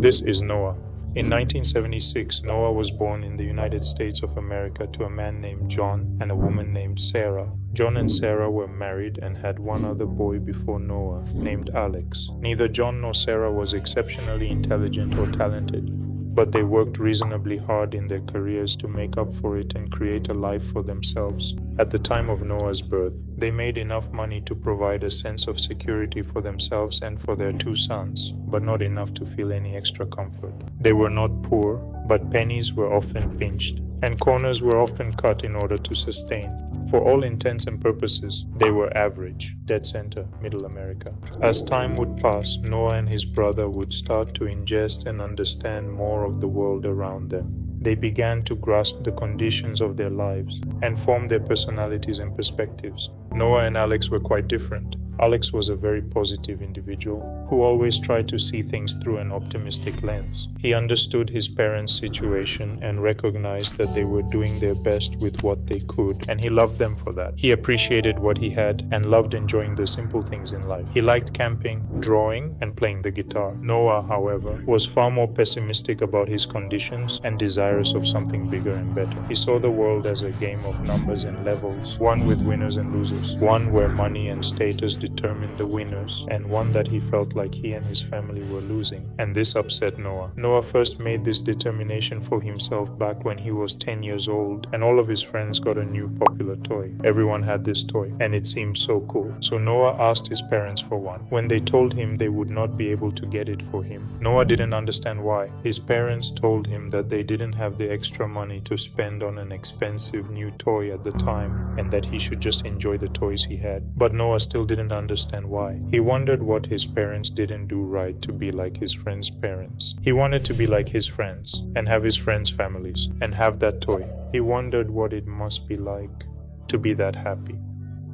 This is Noah. In 1976, Noah was born in the United States of America to a man named John and a woman named Sarah. John and Sarah were married and had one other boy before Noah, named Alex. Neither John nor Sarah was exceptionally intelligent or talented, but they worked reasonably hard in their careers to make up for it and create a life for themselves. At the time of Noah's birth, they made enough money to provide a sense of security for themselves and for their two sons, but not enough to feel any extra comfort. They were not poor, but pennies were often pinched, and corners were often cut in order to sustain. For all intents and purposes, they were average, dead center, middle America. As time would pass, Noah and his brother would start to ingest and understand more of the world around them. They began to grasp the conditions of their lives and form their personalities and perspectives. Noah and Alex were quite different. Alex was a very positive individual who always tried to see things through an optimistic lens. He understood his parents' situation and recognized that they were doing their best with what they could, and he loved them for that. He appreciated what he had and loved enjoying the simple things in life. He liked camping, drawing, and playing the guitar. Noah, however, was far more pessimistic about his conditions and desirous of something bigger and better. He saw the world as a game of numbers and levels, one with winners and losers, one where money and status determined the winners, and one that he felt like he and his family were losing. And this upset Noah. Noah first made this determination for himself back when he was 10 years old, and all of his friends got a new popular toy. Everyone had this toy, and it seemed so cool. So Noah asked his parents for one. When they told him they would not be able to get it for him, Noah didn't understand why. His parents told him that they didn't have the extra money to spend on an expensive new toy at the time, and that he should just enjoy the toys he had. But Noah still didn't understand why. He wondered what his parents didn't do right to be like his friends' parents. He wanted to be like his friends and have his friends' families and have that toy. He wondered what it must be like to be that happy.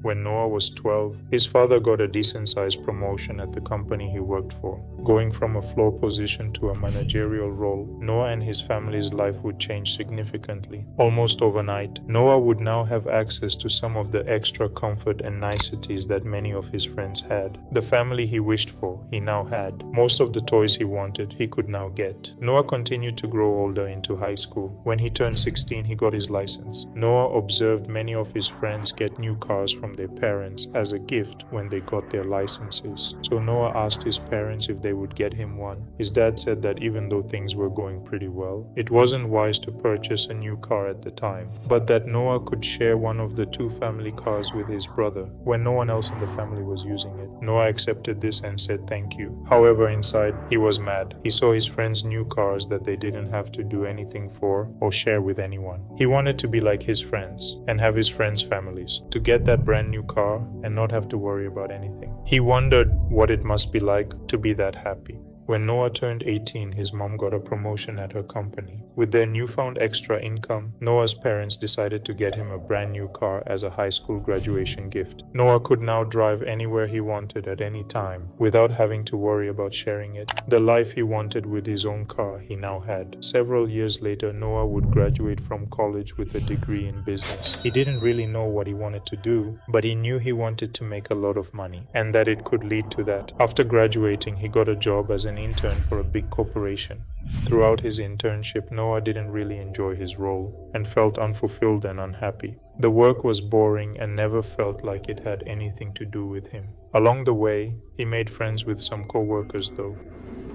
When Noah was 12, his father got a decent-sized promotion at the company he worked for. Going from a floor position to a managerial role, Noah and his family's life would change significantly. Almost overnight, Noah would now have access to some of the extra comfort and niceties that many of his friends had. The family he wished for, he now had. Most of the toys he wanted, he could now get. Noah continued to grow older into high school. When he turned 16, he got his license. Noah observed many of his friends get new cars from their parents as a gift when they got their licenses. So Noah asked his parents if they would get him one. His dad said that even though things were going pretty well, it wasn't wise to purchase a new car at the time, but that Noah could share one of the two family cars with his brother when no one else in the family was using it. Noah accepted this and said thank you. However, inside, he was mad. He saw his friends' new cars that they didn't have to do anything for or share with anyone. He wanted to be like his friends and have his friends' families, to get that brand new car and not have to worry about anything. He wondered what it must be like to be that happy. When Noah turned 18, his mom got a promotion at her company. With their newfound extra income, Noah's parents decided to get him a brand new car as a high school graduation gift. Noah could now drive anywhere he wanted at any time without having to worry about sharing it. The life he wanted with his own car he now had. Several years later, Noah would graduate from college with a degree in business. He didn't really know what he wanted to do, but he knew he wanted to make a lot of money and that it could lead to that. After graduating, he got a job as an intern for a big corporation. Throughout his internship, Noah didn't really enjoy his role and felt unfulfilled and unhappy. The work was boring and never felt like it had anything to do with him. Along the way, he made friends with some co-workers though.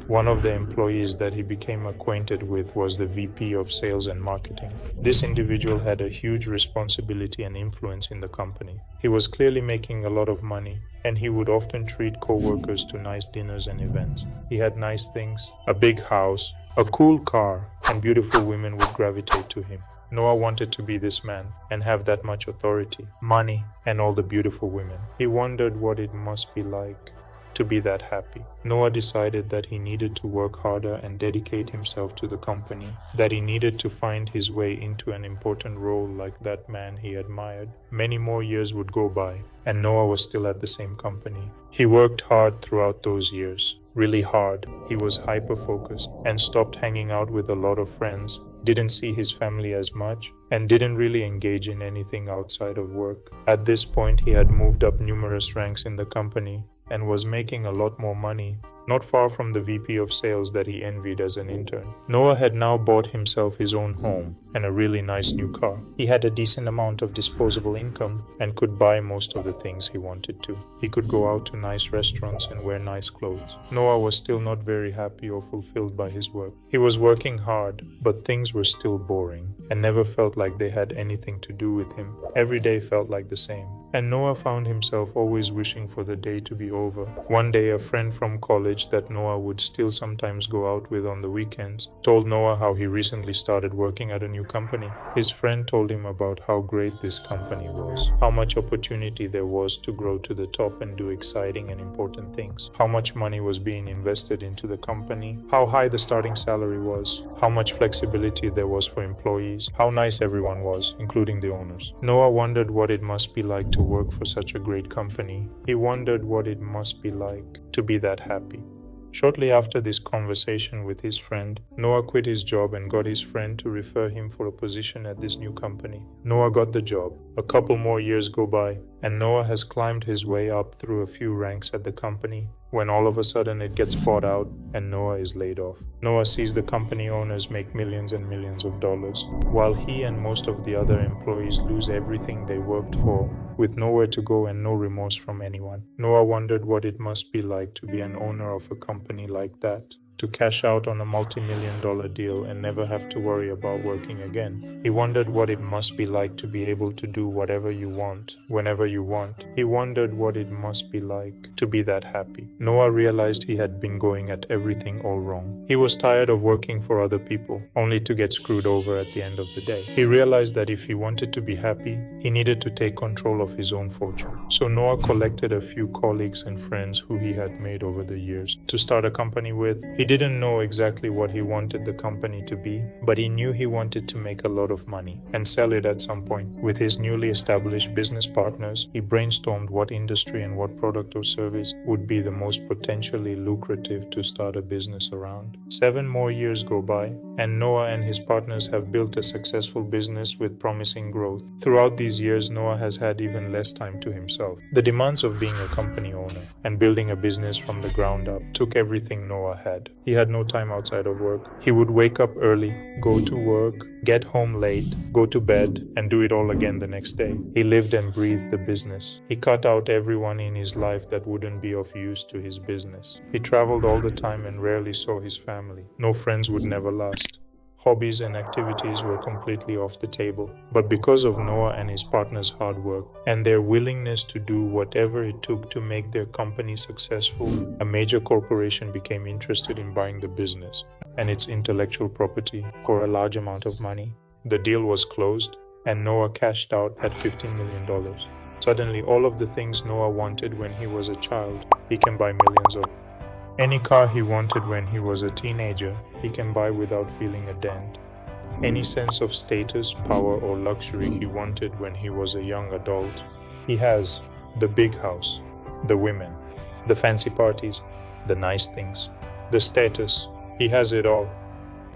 One of the employees that he became acquainted with was the VP of Sales and Marketing. This individual had a huge responsibility and influence in the company. He was clearly making a lot of money, and he would often treat co-workers to nice dinners and events. He had nice things, a big house, a cool car, and beautiful women would gravitate to him. Noah wanted to be this man and have that much authority, money, and all the beautiful women. He wondered what it must be like to be that happy. Noah decided that he needed to work harder and dedicate himself to the company, that he needed to find his way into an important role like that man he admired. Many more years would go by, and Noah was still at the same company. He worked hard throughout those years, really hard. He was hyper-focused and stopped hanging out with a lot of friends, didn't see his family as much, and didn't really engage in anything outside of work. At this point, he had moved up numerous ranks in the company and was making a lot more money not far from the VP of sales that he envied as an intern. Noah had now bought himself his own home and a really nice new car. He had a decent amount of disposable income and could buy most of the things he wanted to. He could go out to nice restaurants and wear nice clothes. Noah was still not very happy or fulfilled by his work. He was working hard, but things were still boring and never felt like they had anything to do with him. Every day felt like the same. And Noah found himself always wishing for the day to be over. One day, a friend from college that Noah would still sometimes go out with on the weekends told Noah how he recently started working at a new company. His friend told him about how great this company was, how much opportunity there was to grow to the top and do exciting and important things, how much money was being invested into the company, how high the starting salary was, how much flexibility there was for employees, how nice everyone was, including the owners. Noah wondered what it must be like to work for such a great company. He wondered what it must be like to be that happy. Shortly after this conversation with his friend, Noah quit his job and got his friend to refer him for a position at this new company. Noah got the job. A couple more years go by, and Noah has climbed his way up through a few ranks at the company when all of a sudden it gets bought out and Noah is laid off. Noah sees the company owners make millions and millions of dollars, while he and most of the other employees lose everything they worked for, with nowhere to go and no remorse from anyone. Noah wondered what it must be like to be an owner of a company like that, to cash out on a multi-million-dollar deal and never have to worry about working again. He wondered what it must be like to be able to do whatever you want, whenever you want. He wondered what it must be like to be that happy. Noah realized he had been going at everything all wrong. He was tired of working for other people, only to get screwed over at the end of the day. He realized that if he wanted to be happy, he needed to take control of his own fortune. So Noah collected a few colleagues and friends who he had made over the years to start a company with. He didn't know exactly what he wanted the company to be, but he knew he wanted to make a lot of money and sell it at some point. With his newly established business partners, he brainstormed what industry and what product or service would be the most potentially lucrative to start a business around. 7 more years go by, and Noah and his partners have built a successful business with promising growth. Throughout these years, Noah has had even less time to himself. The demands of being a company owner and building a business from the ground up took everything Noah had. He had no time outside of work. He would wake up early, go to work, get home late, go to bed, and do it all again the next day. He lived and breathed the business. He cut out everyone in his life that wouldn't be of use to his business. He traveled all the time and rarely saw his family. No friends would never last. Hobbies and activities were completely off the table. But because of Noah and his partner's hard work and their willingness to do whatever it took to make their company successful, a major corporation became interested in buying the business and its intellectual property for a large amount of money. The deal was closed, and Noah cashed out at $15 million. Suddenly, all of the things Noah wanted when he was a child, he can buy millions of. Any car he wanted when he was a teenager, he can buy without feeling a dent. Any sense of status, power, or luxury he wanted when he was a young adult, he has. The big house, the women, the fancy parties, the nice things, the status. He has it all.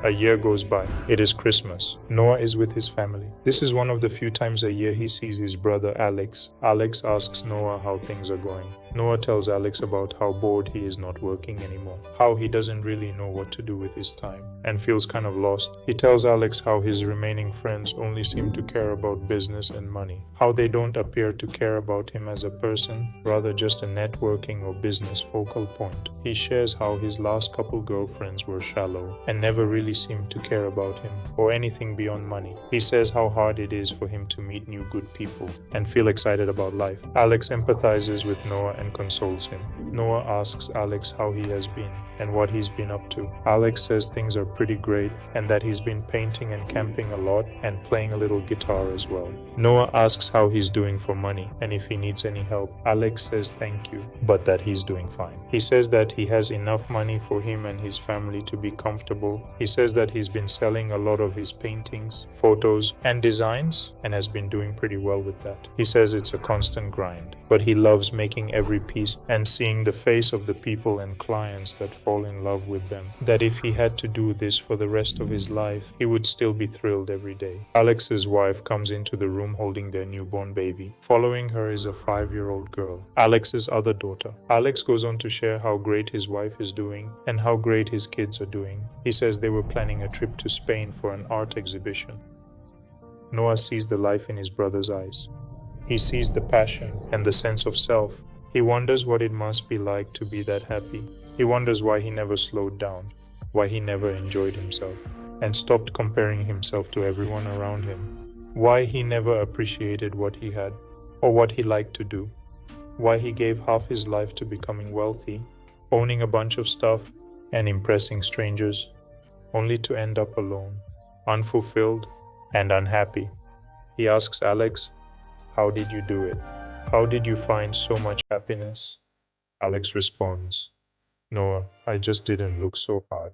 A year goes by. It is Christmas. Noah is with his family. This is one of the few times a year he sees his brother Alex. Alex asks Noah how things are going. Noah tells Alex about how bored he is not working anymore, how he doesn't really know what to do with his time, and feels kind of lost. He tells Alex how his remaining friends only seem to care about business and money, how they don't appear to care about him as a person, rather just a networking or business focal point. He shares how his last couple girlfriends were shallow and never really seemed to care about him or anything beyond money. He says how hard it is for him to meet new good people and feel excited about life. Alex empathizes with Noah and consoles him. Noah asks Alex how he has been and what he's been up to. Alex says things are pretty great and that he's been painting and camping a lot and playing a little guitar as well. Noah asks how he's doing for money and if he needs any help. Alex says thank you, but that he's doing fine. He says that he has enough money for him and his family to be comfortable. He says that he's been selling a lot of his paintings, photos, and designs and has been doing pretty well with that. He says it's a constant grind, but he loves making every piece and seeing the face of the people and clients that fall fall in love with them, that if he had to do this for the rest of his life, he would still be thrilled every day. Alex's wife comes into the room holding their newborn baby. Following her is a 5-year-old girl, Alex's other daughter. Alex goes on to share how great his wife is doing and how great his kids are doing. He says they were planning a trip to Spain for an art exhibition. Noah sees the life in his brother's eyes. He sees the passion and the sense of self. He wonders what it must be like to be that happy. He wonders why he never slowed down, why he never enjoyed himself, and stopped comparing himself to everyone around him. Why he never appreciated what he had, or what he liked to do. Why he gave half his life to becoming wealthy, owning a bunch of stuff, and impressing strangers, only to end up alone, unfulfilled, and unhappy. He asks Alex, "How did you do it? How did you find so much happiness?" Alex responds, "Noah, I just didn't look so hard."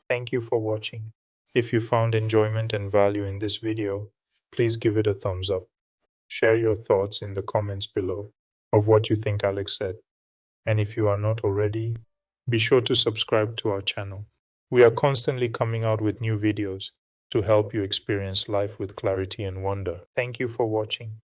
Thank you for watching. If you found enjoyment and value in this video, please give it a thumbs up. Share your thoughts in the comments below of what you think Alex said. And if you are not already, be sure to subscribe to our channel. We are constantly coming out with new videos to help you experience life with clarity and wonder. Thank you for watching.